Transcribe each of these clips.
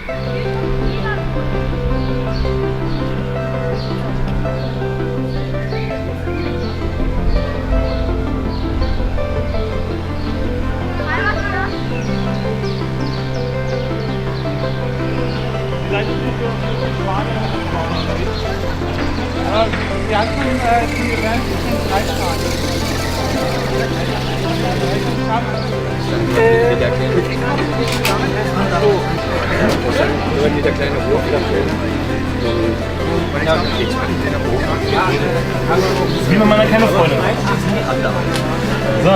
Wir hatten die während den 3 Tagen. Nur der kleine Wurf Wie man meine kleine Freundin. So.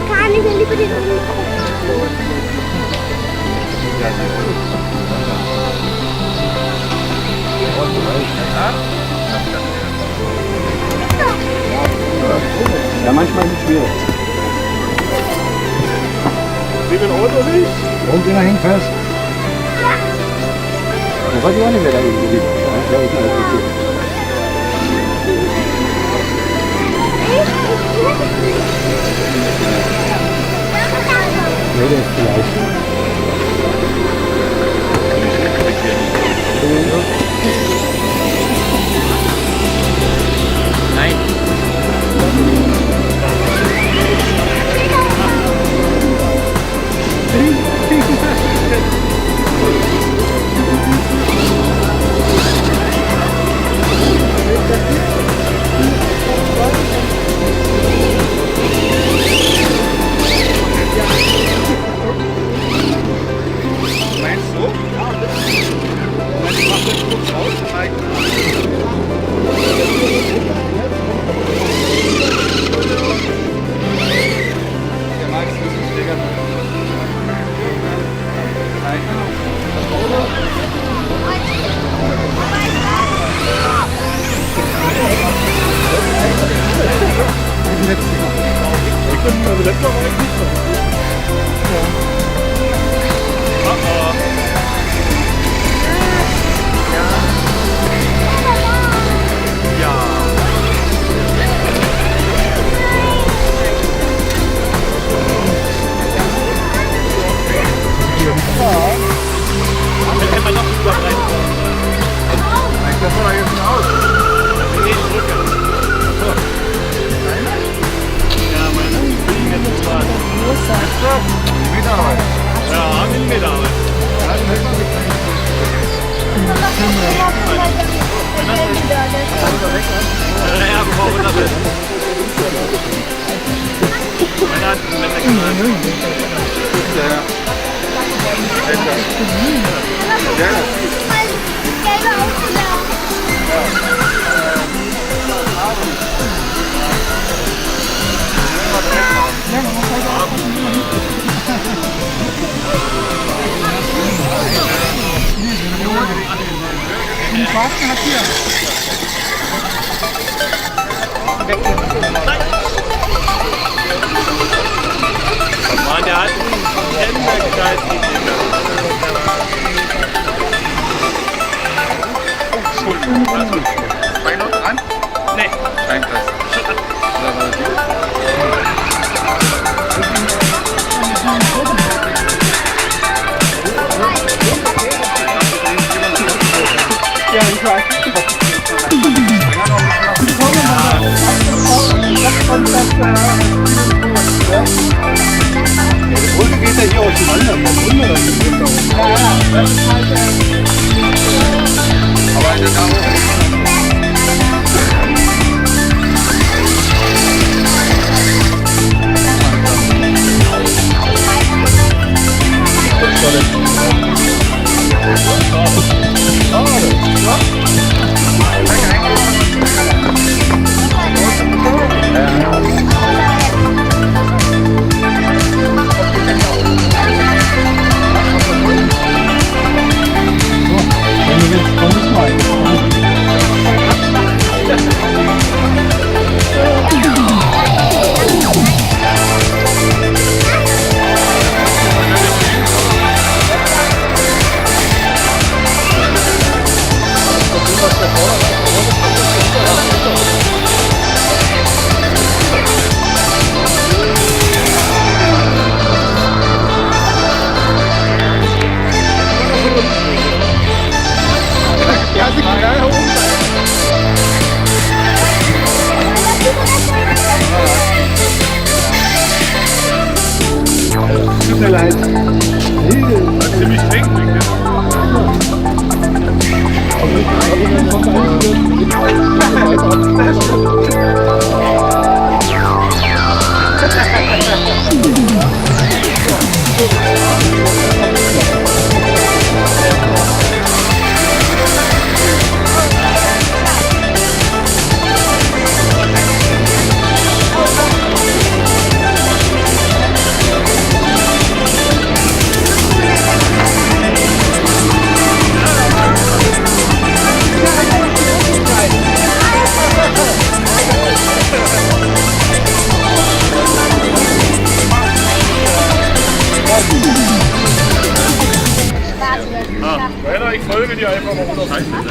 Kann ich lieber den Ja, manchmal ist es schwierig. Wie bin Auto nicht? Warum sind wir hängt fest? Da weiß ich auch nicht, wer da irgendwie liegt. Ja, ist alles okay. Ja, der ist vielleicht. Nein. Meinst du? Ja, ich mach das kurz raus und zeig der Max ist ein Steger. Ich bin also letzter Mal nicht so. Mann, der hat einen Händerkreis gegeben. Entschuldigung, alles gut. Zwei noch dran? Nee. Kein Glas. Oder war das die? Ja, ich weiß. Der Brücke geht ja hier auseinander. Aber in der Dame. leid. Ziemlich trinken. Rainer, ich folge dir einfach mal runter. Da hängt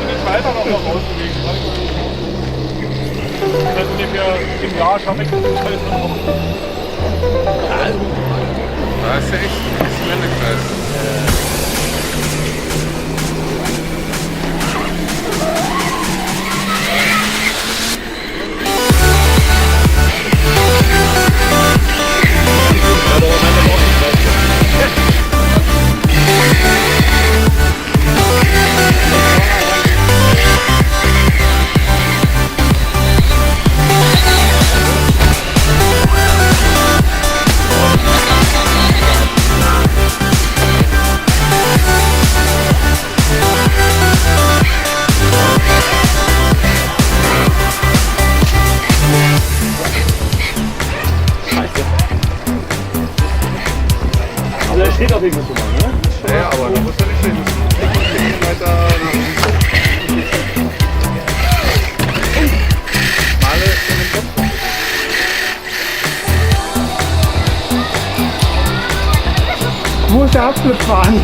Nicht weiter noch mal rauszugehen. Das ungefähr im Jahr schaffe ich das halt noch. Da ist ja echt ein Wendekreis. Also er steht auf jeden Fall schon mal, ne? Ja, aber da muss er nicht stehen. Weiter nach Male in den Kopf. Wo ist der Abflug fahren?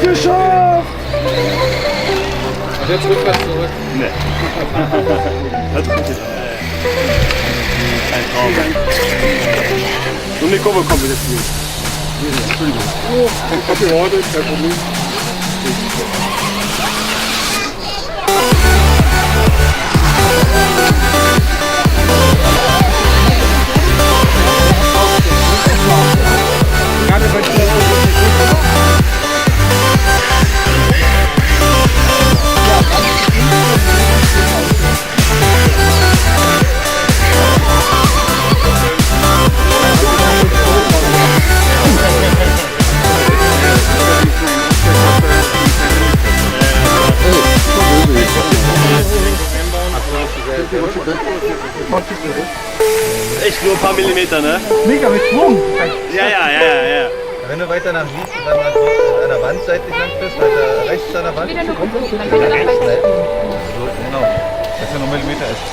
Geschafft! Und jetzt rückwärts zurück. Ne. Das funktioniert. Ein Traum. Und die Kurve kommt jetzt nicht. Entschuldigung. Ich hab gewartet, kein Problem. Gerade bei dir. Echt nur ein paar Millimeter, ne? Mega mit Schwung! Ja. Wenn du weiter nach links dann mal so an der Wand seitlich lang bist, weiter rechts an der Wand, dann rechts bleiben. So, genau. Dass er noch Millimeter ist.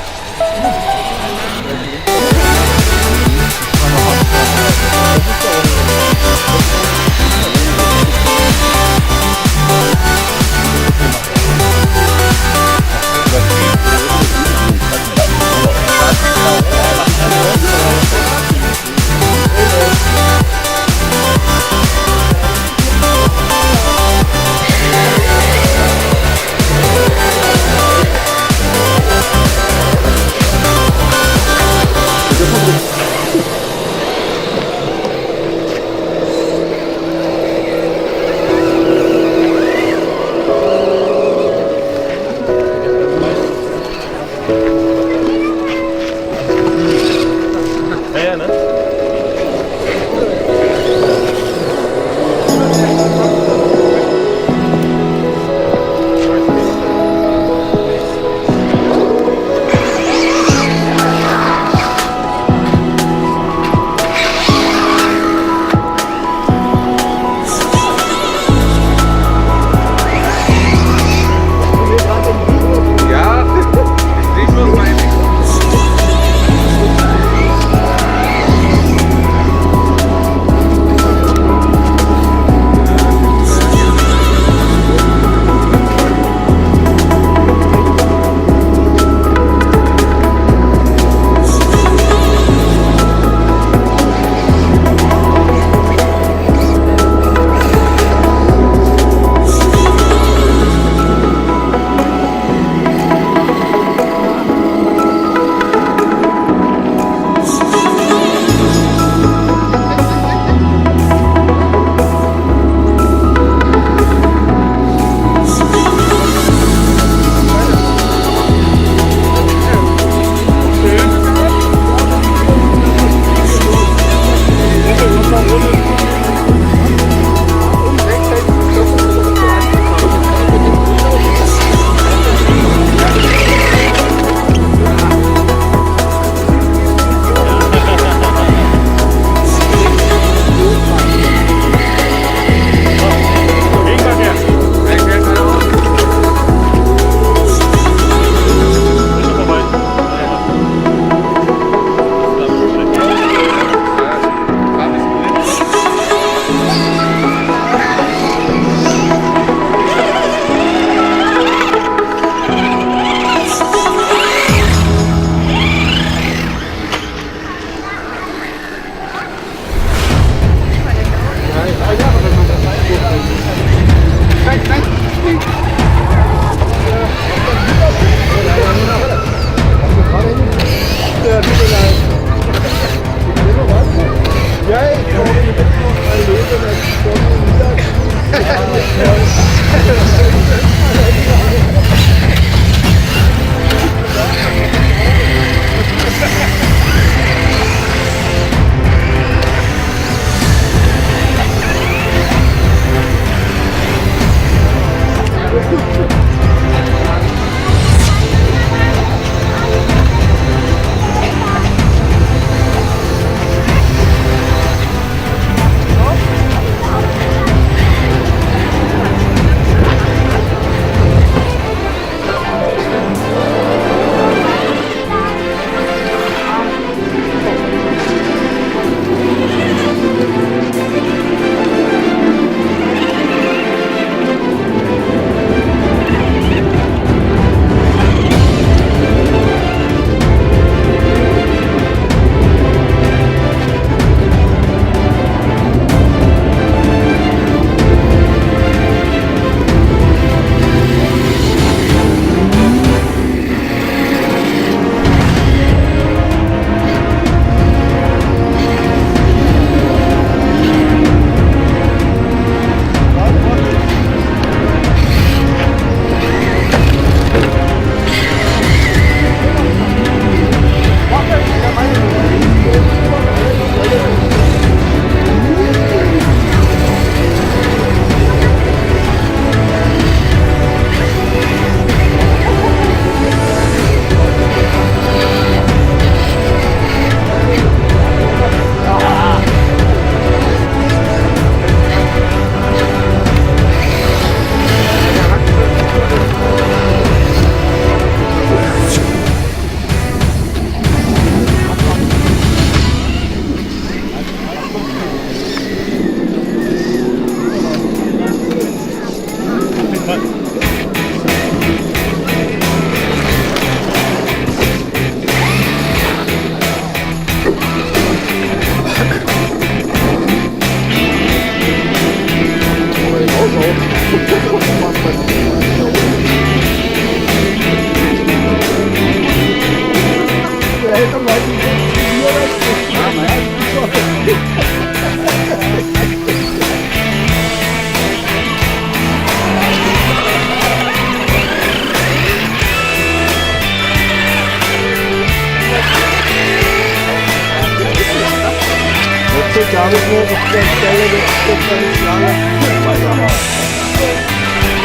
gar nicht mehr auf der Stelle, das ist ganz lange.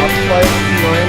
Abschweifen, nein.